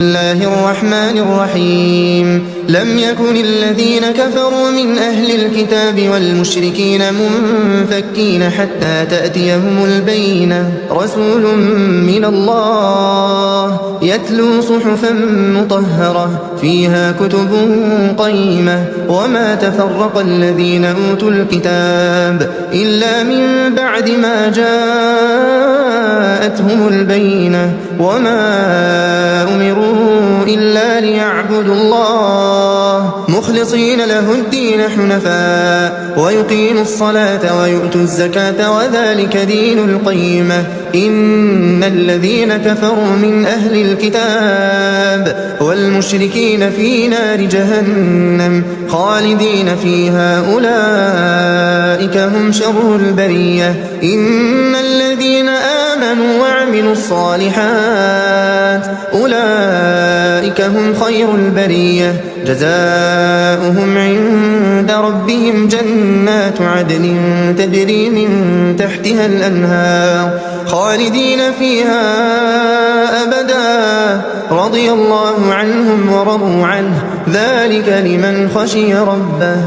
الله الرحمن الرحيم لم يكن الذين كفروا من أهل الكتاب والمشركين منفكين حتى تأتيهم البينة رسول من الله يتلو صحفا مطهرة فيها كتب قيمة وما تفرق الذين أوتوا الكتاب إلا من بعد ما جاءتهم البينة وما أمروا إلا ليعبدوا الله مخلصين له الدين حنفاء ويقيموا الصلاة ويؤتوا الزكاة وذلك دين القيمة إن الذين كفروا من أهل الكتاب والمشركين في نار جهنم خالدين فيها أولئك هم شر البرية إن الذين آمنوا وعملوا الصالحات أولئك هم خير البرية جزاؤهم عند ربهم جنات عدن تجري من تحتها الأنهار خالدين فيها أبدا رضي الله عنهم ورضوا عنه ذلك لمن خشي ربه.